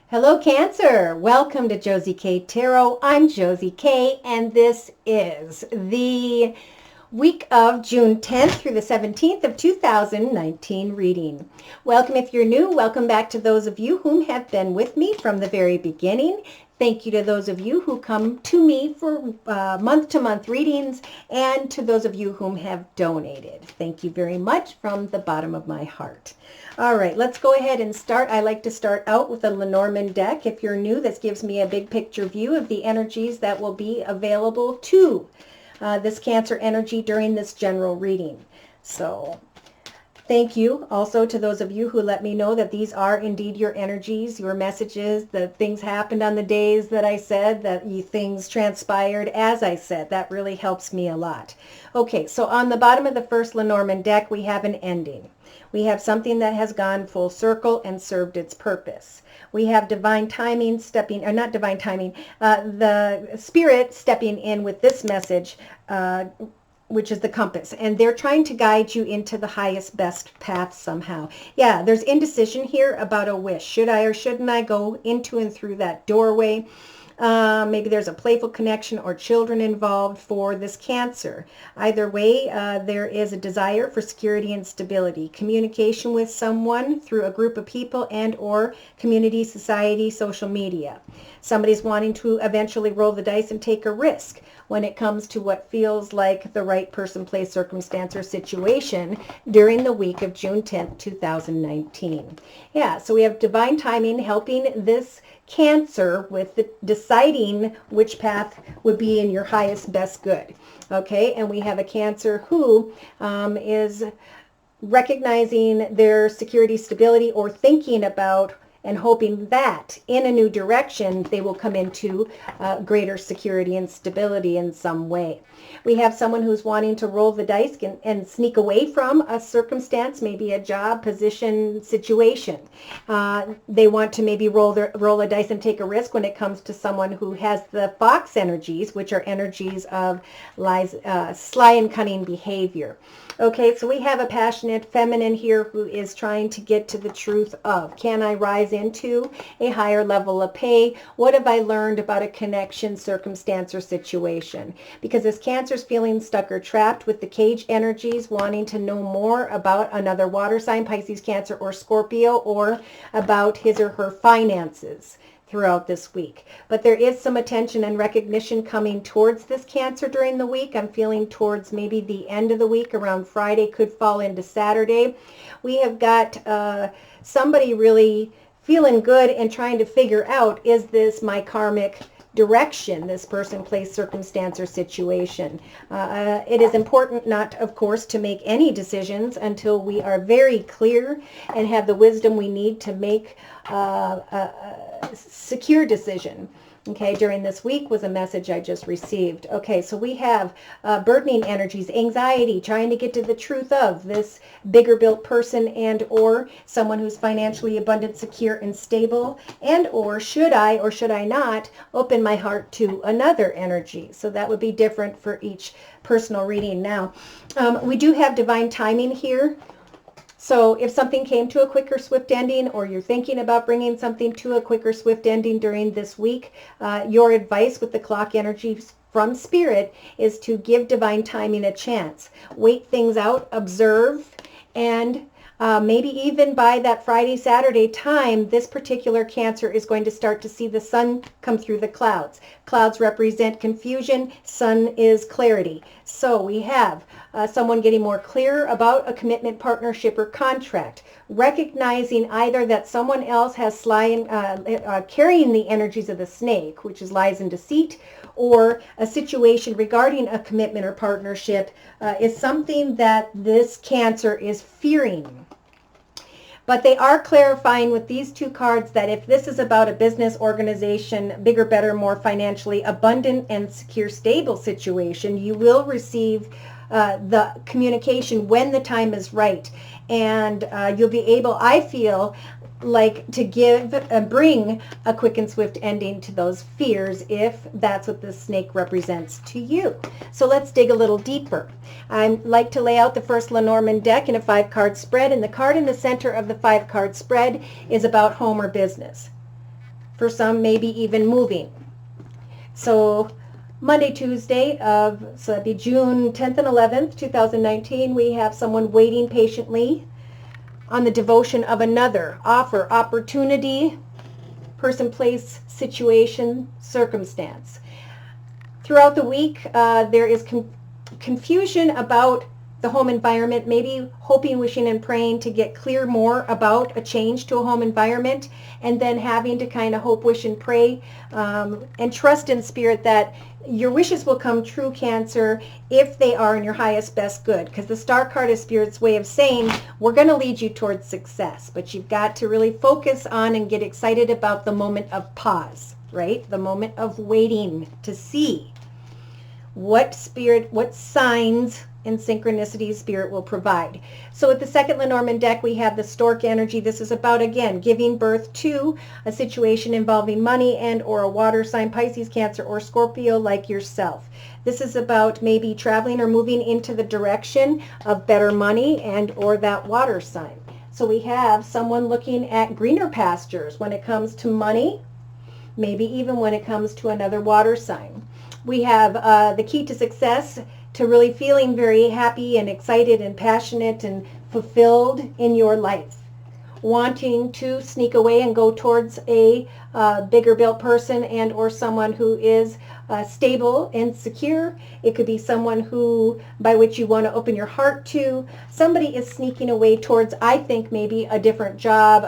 Hello, Cancer. Welcome to Josie K Tarot. I'm Josie K, and this is the week of June 10th through the 17th of 2019 reading. Welcome if you're new. Welcome back to those of you whom have been with me from the very beginning. Thank you to those of you who come to me for month-to-month readings, and to those of you whom have donated. Thank you very much from the bottom of my heart. All right, let's go ahead and start. I like to start out with a Lenormand deck. If you're new, this gives me a big picture view of the energies that will be available to this Cancer energy during this general reading. So thank you also to those of you who let me know that these are indeed your energies, your messages, that things happened on the days that I said, that things transpired as I said. That really helps me a lot. Okay, so on the bottom of the first Lenormand deck, we have an ending. We have something that has gone full circle and served its purpose. We have divine timing stepping, or not divine timing, the spirit stepping in with this message, which is the compass, and they're trying to guide you into the highest, best path somehow. Yeah, there's indecision here about a wish. Should I or shouldn't I go into and through that doorway? Maybe there's a playful connection or children involved for this Cancer. Either way, there is a desire for security and stability, communication with someone through a group of people and or community, society, social media. Somebody's wanting to eventually roll the dice and take a risk when it comes to what feels like the right person, place, circumstance, or situation during the week of June 10th, 2019. Yeah, so we have divine timing helping this Cancer with deciding which path would be in your highest, best good. Okay, and we have a Cancer who is recognizing their security, stability, or thinking about and hoping that in a new direction they will come into greater security and stability in some way. We have someone who's wanting to roll the dice and sneak away from a circumstance, maybe a job, position, situation. They want to maybe roll a dice and take a risk when it comes to someone who has the fox energies, which are energies of lies, sly and cunning behavior. Okay, so we have a passionate feminine here who is trying to get to the truth of, can I rise into a higher level of pay? What have I learned about a connection, circumstance, or situation? Because this Cancer's feeling stuck or trapped with the cage energies, wanting to know more about another water sign, Pisces, Cancer, or Scorpio, or about his or her finances throughout this week. But there is some attention and recognition coming towards this Cancer during the week. I'm feeling towards maybe the end of the week, around Friday, could fall into Saturday. We have got somebody really feeling good and trying to figure out, is this my karmic direction, this person, place, circumstance, or situation? It is important not, of course, to make any decisions until we are very clear and have the wisdom we need to make a secure decision. Okay, during this week was a message I just received. Okay, so we have burdening energies, anxiety, trying to get to the truth of this bigger built person and or someone who's financially abundant, secure, and stable, and or should I or should I not open my heart to another energy? So that would be different for each personal reading. Now, we do have divine timing here. So if something came to a quick or swift ending, or you're thinking about bringing something to a quick or swift ending during this week, your advice with the clock energies from Spirit is to give divine timing a chance. Wait things out, observe, and maybe even by that Friday, Saturday time, this particular Cancer is going to start to see the sun come through the clouds. Clouds represent confusion. Sun is clarity. So we have someone getting more clear about a commitment, partnership, or contract, recognizing either that someone else has carrying the energies of the snake, which is lies and deceit, or a situation regarding a commitment or partnership is something that this Cancer is fearing. But they are clarifying with these two cards that if this is about a business, organization, bigger, better, more financially abundant and secure, stable situation, you will receive the communication when the time is right. And you'll be able, I feel, like to give and bring a quick and swift ending to those fears if that's what the snake represents to you. So let's dig a little deeper. I like to lay out the first Lenormand deck in a 5-card spread, and the card in the center of the 5-card spread is about home or business. For some, maybe even moving. So Monday, Tuesday so that'd be June 10th and 11th, 2019, we have someone waiting patiently on the devotion of another. Offer, opportunity, person, place, situation, circumstance. Throughout the week, there is confusion about the home environment, maybe hoping, wishing, and praying to get clear more about a change to a home environment, and then having to kind of hope, wish, and pray, and trust in spirit that your wishes will come true, Cancer, if they are in your highest, best good. Because the star card is Spirit's way of saying, we're going to lead you towards success. But you've got to really focus on and get excited about the moment of pause, right? The moment of waiting to see what signs and synchronicities Spirit will provide. So with the second Lenormand deck, we have the Stork energy. This is about, again, giving birth to a situation involving money and or a water sign, Pisces, Cancer, or Scorpio like yourself. This is about maybe traveling or moving into the direction of better money and or that water sign. So we have someone looking at greener pastures when it comes to money, maybe even when it comes to another water sign. We have the key to success, to really feeling very happy and excited and passionate and fulfilled in your life. Wanting to sneak away and go towards a bigger built person and or someone who is stable and secure. It could be someone who, by which you want to open your heart to. Somebody is sneaking away towards, I think, maybe a different job,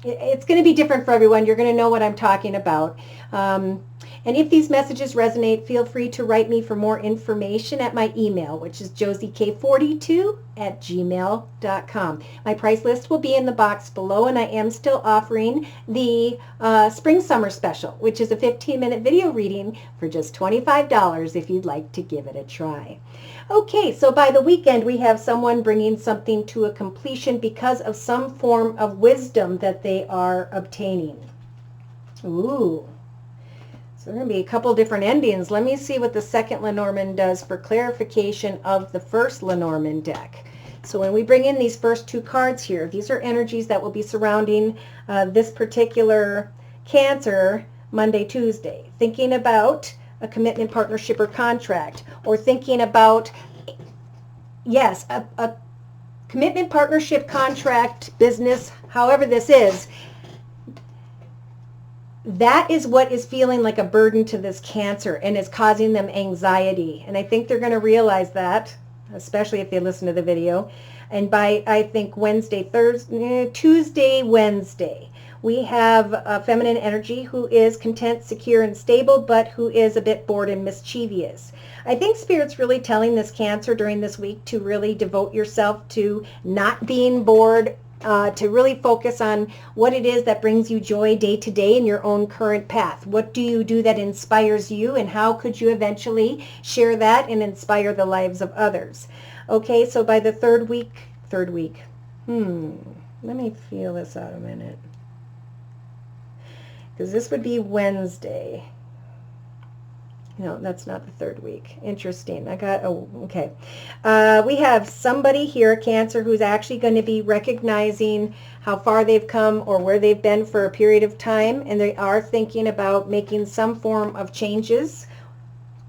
it's going to be different for everyone. You're going to know what I'm talking about. And if these messages resonate, feel free to write me for more information at my email, which is josiek42@gmail.com. My price list will be in the box below, and I am still offering the Spring-Summer Special, which is a 15-minute video reading for just $25 if you'd like to give it a try. Okay, so by the weekend, we have someone bringing something to a completion because of some form of wisdom that they are obtaining. Ooh. So there are going to be a couple different endings. Let me see what the second Lenormand does for clarification of the first Lenormand deck. So when we bring in these first two cards here, these are energies that will be surrounding this particular Cancer Monday, Tuesday. Thinking about a commitment, partnership, or contract, or thinking about, yes, a commitment, partnership, contract, business, however this is. That is what is feeling like a burden to this Cancer and is causing them anxiety. And I think they're going to realize that, especially if they listen to the video. And by, I think, Tuesday, Wednesday, we have a feminine energy who is content, secure, and stable, but who is a bit bored and mischievous. I think Spirit's really telling this Cancer during this week to really devote yourself to not being bored, to really focus on what it is that brings you joy day to day in your own current path. What do you do that inspires you, and how could you eventually share that and inspire the lives of others? Okay, so by the third week, let me feel this out a minute, because this would be Wednesday. No, that's not the third week. Interesting. Okay. We have somebody here, Cancer, who's actually going to be recognizing how far they've come or where they've been for a period of time, and they are thinking about making some form of changes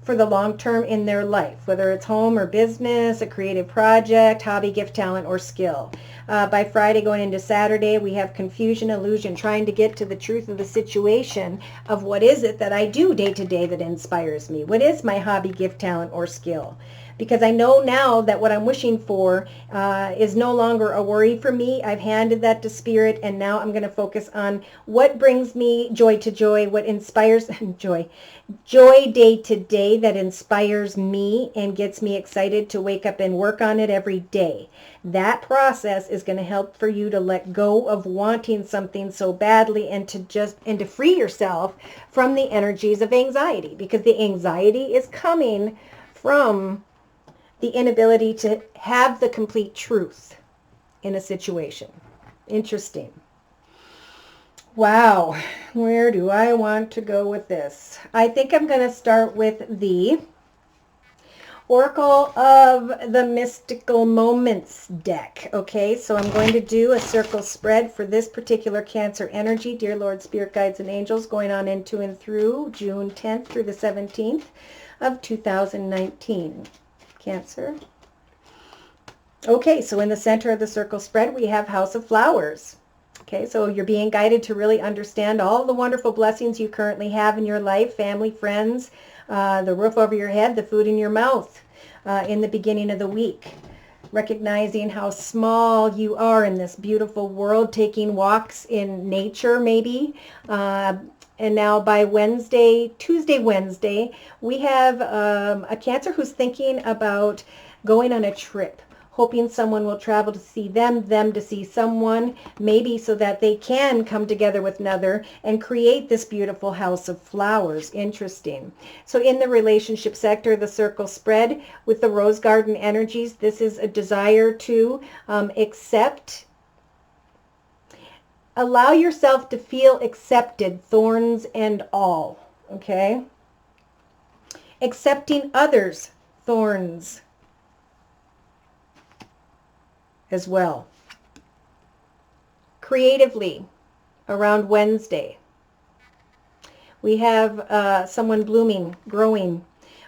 for the long term in their life, whether it's home or business, a creative project, hobby, gift, talent, or skill. By Friday going into Saturday, we have confusion, illusion, trying to get to the truth of the situation of what is it that I do day to day that inspires me? What is my hobby, gift, talent, or skill? Because I know now that what I'm wishing for is no longer a worry for me. I've handed that to Spirit, and now I'm going to focus on what brings me joy to joy, what inspires joy day to day that inspires me and gets me excited to wake up and work on it every day. That process is going to help for you to let go of wanting something so badly and to free yourself from the energies of anxiety, because the anxiety is coming from the inability to have the complete truth in a situation. Interesting. Wow, where do I want to go with this? I think I'm going to start with the Oracle of the Mystical Moments deck. Okay, so I'm going to do a circle spread for this particular Cancer energy. Dear Lord, Spirit Guides and Angels, going on into and through June 10th through the 17th of 2019. Cancer. Okay, so in the center of the circle spread, we have House of Flowers. Okay, so you're being guided to really understand all the wonderful blessings you currently have in your life, family, friends, the roof over your head, the food in your mouth in the beginning of the week. Recognizing how small you are in this beautiful world, taking walks in nature maybe. And now by Tuesday, Wednesday, we have a Cancer who's thinking about going on a trip, hoping someone will travel to see them to see someone, maybe so that they can come together with another and create this beautiful house of flowers. Interesting. So in the relationship sector, the circle spread with the rose garden energies, this is a desire to accept, allow yourself to feel accepted, thorns and all, okay? Accepting others' thorns as well. Creatively, around Wednesday, we have someone blooming, growing.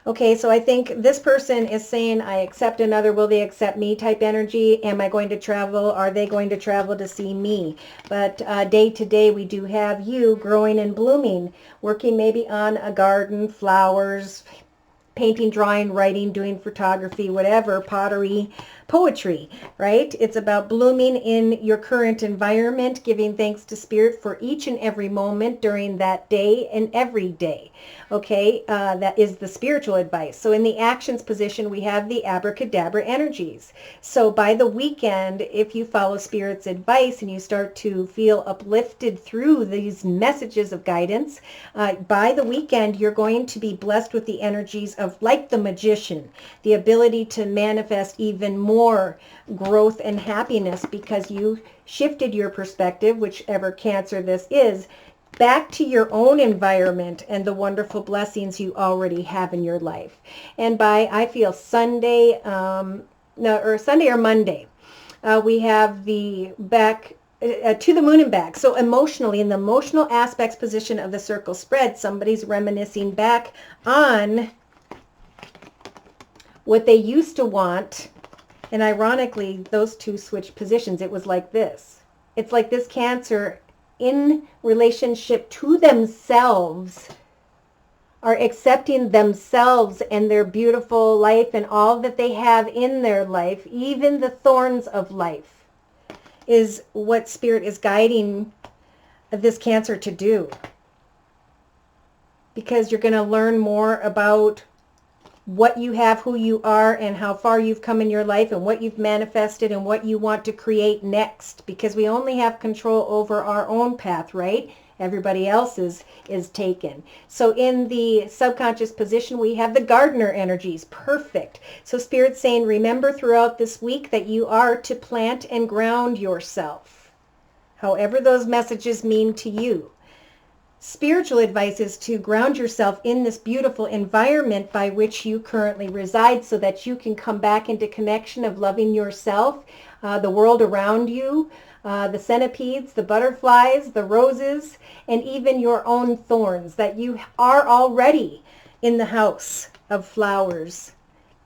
Okay, so I think this person is saying, I accept another, will they accept me type energy. Am I going to travel? Are they going to travel to see me? But day to day, we do have you growing and blooming, working maybe on a garden, flowers, painting, drawing, writing, doing photography, whatever, pottery, poetry, right? It's about blooming in your current environment, giving thanks to Spirit for each and every moment during that day and every day. Okay, that is the spiritual advice. So in the actions position, we have the abracadabra energies. So by the weekend, if you follow Spirit's advice and you start to feel uplifted through these messages of guidance, by the weekend, you're going to be blessed with the energies of, like the magician, the ability to manifest even more growth and happiness because you shifted your perspective, whichever Cancer this is, back to your own environment and the wonderful blessings you already have in your life. And by, I feel, Sunday, Sunday or Monday, we have the back to the moon and back. So emotionally, in the emotional aspects position of the circle spread, somebody's reminiscing back on what they used to want. And ironically, those two switched positions. It was like this. It's like this Cancer in relationship to themselves are accepting themselves and their beautiful life and all that they have in their life, even the thorns of life, is what Spirit is guiding this Cancer to do. Because you're going to learn more about what you have, who you are, and how far you've come in your life, and what you've manifested, and what you want to create next. Because we only have control over our own path, right? Everybody else's is taken. So in the subconscious position, we have the gardener energies. Perfect. So Spirit's saying, remember throughout this week that you are to plant and ground yourself, however those messages mean to you. Spiritual advice is to ground yourself in this beautiful environment by which you currently reside so that you can come back into connection of loving yourself, the world around you, the centipedes, the butterflies, the roses, and even your own thorns, that you are already in the house of flowers.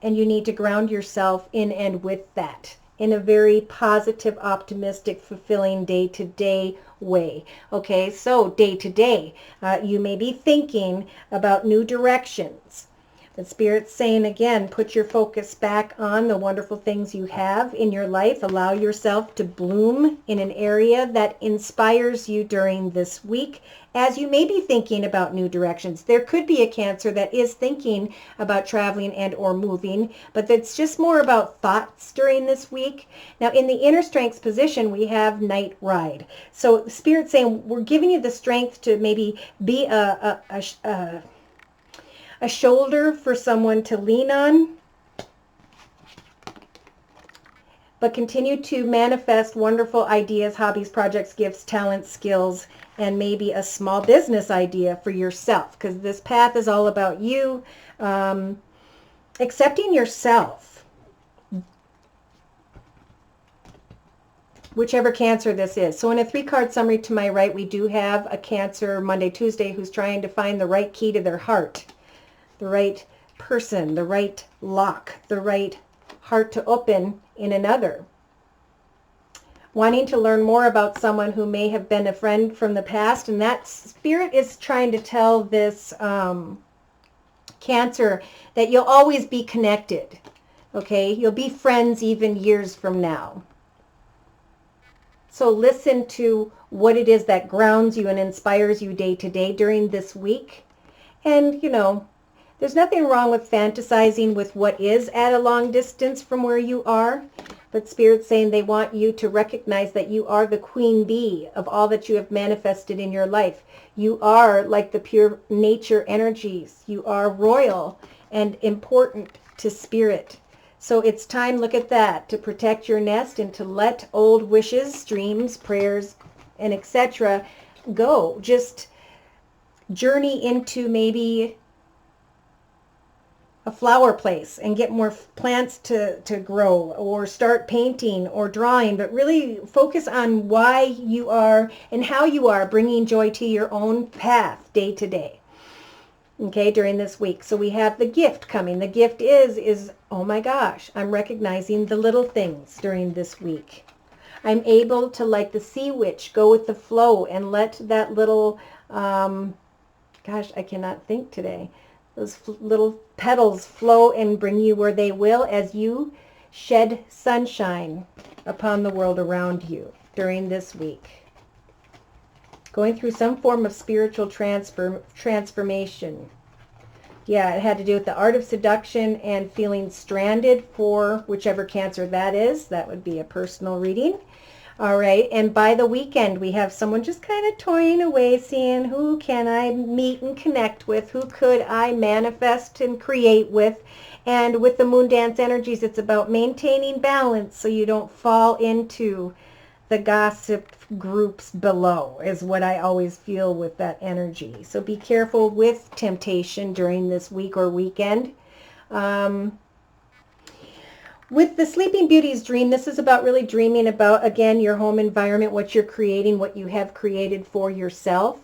And you need to ground yourself in and with that in a very positive, optimistic, fulfilling day-to-day way. Okay, so day-to-day, you may be thinking about new directions. But Spirit's saying again, put your focus back on the wonderful things you have in your life. Allow yourself to bloom in an area that inspires you during this week as you may be thinking about new directions. There could be a Cancer that is thinking about traveling and or moving, but that's just more about thoughts during this week. Now in the inner strengths position, we have Night Ride. So Spirit's saying, we're giving you the strength to maybe be a shoulder for someone to lean on, but continue to manifest wonderful ideas, hobbies, projects, gifts, talents, skills, and maybe a small business idea for yourself, because this path is all about you. accepting yourself, whichever Cancer this is. So in a 3-card summary to my right, we do have a Cancer Monday, Tuesday who's trying to find the right key to their heart, the right person, the right lock, the right heart to open in another. Wanting to learn more about someone who may have been a friend from the past, and that spirit is trying to tell this Cancer that you'll always be connected, okay? You'll be friends even years from now. So listen to what it is that grounds you and inspires you day to day during this week. And, you know, there's nothing wrong with fantasizing with what is at a long distance from where you are. But Spirit's saying they want you to recognize that you are the queen bee of all that you have manifested in your life. You are like the pure nature energies. You are royal and important to Spirit. So it's time, look at that, to protect your nest and to let old wishes, dreams, prayers, and etc. go. Just journey into maybe a flower place and get more plants to grow, or start painting or drawing, but really focus on why you are and how you are bringing joy to your own path day to day. Okay, during this week. So we have the gift coming. The gift is, oh my gosh, I'm recognizing the little things during this week. I'm able to, like the sea witch, go with the flow and let that little, gosh, I cannot think today. Those little petals flow and bring you where they will as you shed sunshine upon the world around you during this week. Going through some form of spiritual transformation. Yeah, it had to do with the art of seduction and feeling stranded for whichever Cancer that is. That would be a personal reading. All right, and by the weekend, we have someone just kind of toying away, seeing who can I meet and connect with, who could I manifest and create with. And with the moon dance energies, it's about maintaining balance so you don't fall into the gossip groups below, is what I always feel with that energy. So be careful with temptation during this week or weekend. With the Sleeping Beauty's dream, this is about really dreaming about, again, your home environment, what you're creating, what you have created for yourself.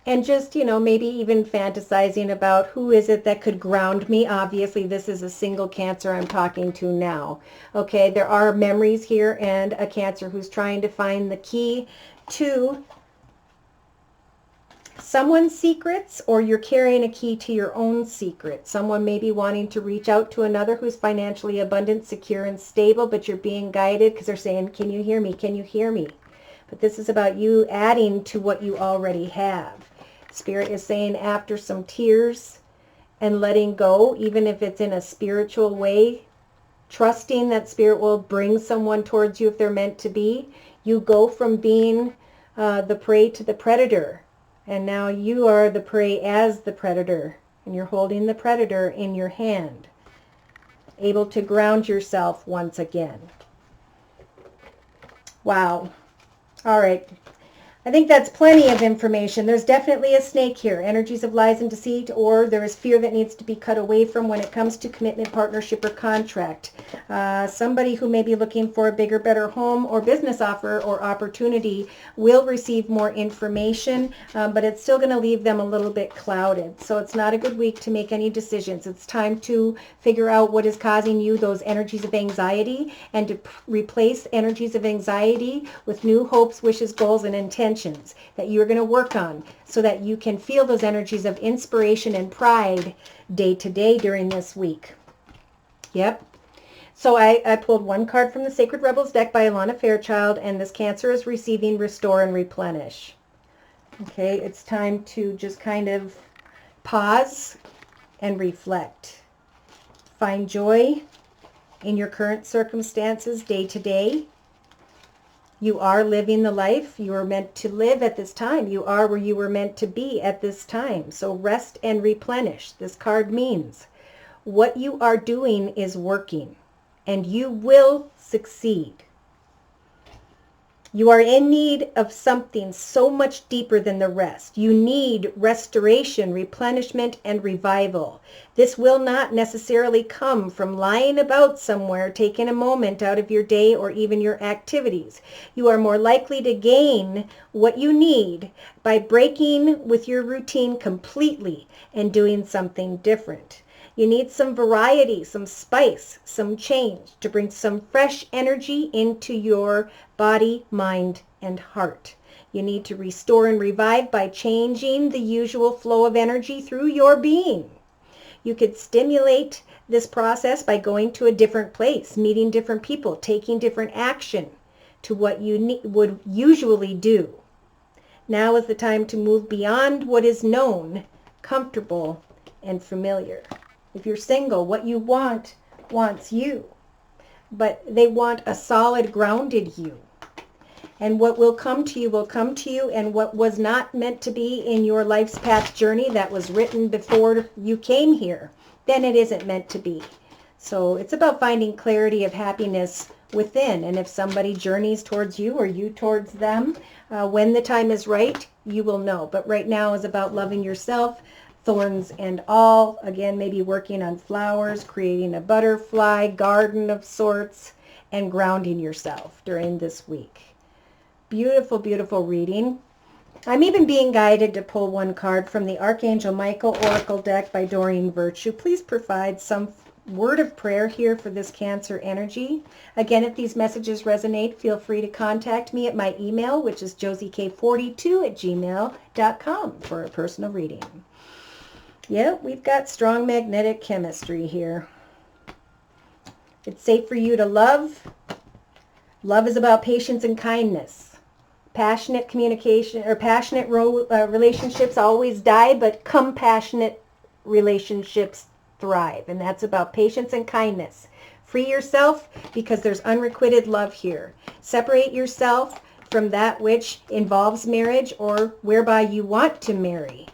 And just, you know, maybe even fantasizing about who is it that could ground me. Obviously, this is a single Cancer I'm talking to now. Okay, there are memories here and a Cancer who's trying to find the key to someone's secrets, or you're carrying a key to your own secret. Someone may be wanting to reach out to another who's financially abundant, secure, and stable, but you're being guided because they're saying, can you hear me? Can you hear me? But this is about you adding to what you already have. Spirit is saying after some tears and letting go, even if it's in a spiritual way, trusting that Spirit will bring someone towards you if they're meant to be, you go from being the prey to the predator. And now you are the prey as the predator, and you're holding the predator in your hand, able to ground yourself once again. Wow. All right. I think that's plenty of information. There's definitely a snake here, energies of lies and deceit, or there is fear that needs to be cut away from when it comes to commitment, partnership, or contract. Somebody who may be looking for a bigger, better home or business offer or opportunity will receive more information, but it's still going to leave them a little bit clouded. So it's not a good week to make any decisions. It's time to figure out what is causing you those energies of anxiety and to replace energies of anxiety with new hopes, wishes, goals, and intentions that you're going to work on so that you can feel those energies of inspiration and pride day to day during this week. Yep. So I pulled one card from the Sacred Rebels deck by Alana Fairchild, and this Cancer is receiving Restore and Replenish. Okay, it's time to just kind of pause and reflect. Find joy in your current circumstances day to day. You are living the life you were meant to live at this time. You are where you were meant to be at this time. So rest and replenish. This card means what you are doing is working, and you will succeed. You are in need of something so much deeper than the rest. You need restoration, replenishment, and revival. This will not necessarily come from lying about somewhere, taking a moment out of your day or even your activities. You are more likely to gain what you need by breaking with your routine completely and doing something different. You need some variety, some spice, some change to bring some fresh energy into your body, mind, and heart. You need to restore and revive by changing the usual flow of energy through your being. You could stimulate this process by going to a different place, meeting different people, taking different action to what you would usually do. Now is the time to move beyond what is known, comfortable, and familiar. If you're single, what you want wants you, but they want a solid, grounded you. And what will come to you, and what was not meant to be in your life's path journey that was written before you came here, then it isn't meant to be. So it's about finding clarity of happiness within. And if somebody journeys towards you or you towards them, when the time is right, you will know. But right now is about loving yourself, thorns and all. Again, maybe working on flowers, creating a butterfly garden of sorts, and grounding yourself during this week. Beautiful, beautiful reading. I'm even being guided to pull one card from the Archangel Michael Oracle deck by Doreen Virtue. Please provide some word of prayer here for this Cancer energy. Again, if these messages resonate, feel free to contact me at my email, which is josiek42@gmail.com for a personal reading. Yeah, we've got strong magnetic chemistry here. It's safe for you to love. Love is about patience and kindness. Passionate communication or passionate relationships always die, but compassionate relationships thrive. And that's about patience and kindness. Free yourself because there's unrequited love here. Separate yourself from that which involves marriage or whereby you want to marry.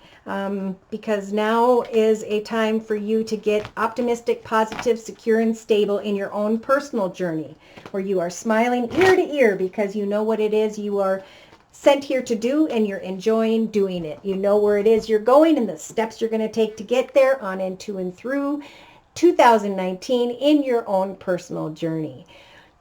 Because now is a time for you to get optimistic, positive, secure, and stable in your own personal journey, where you are smiling ear to ear because you know what it is you are sent here to do and you're enjoying doing it. You know where it is you're going and the steps you're going to take to get there on into and through 2019 in your own personal journey.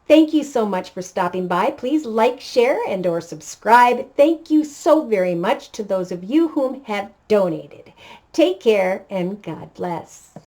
Thank you so much for stopping by. Please like, share, and or subscribe. Thank you so very much to those of you whom have donated. Take care and God bless.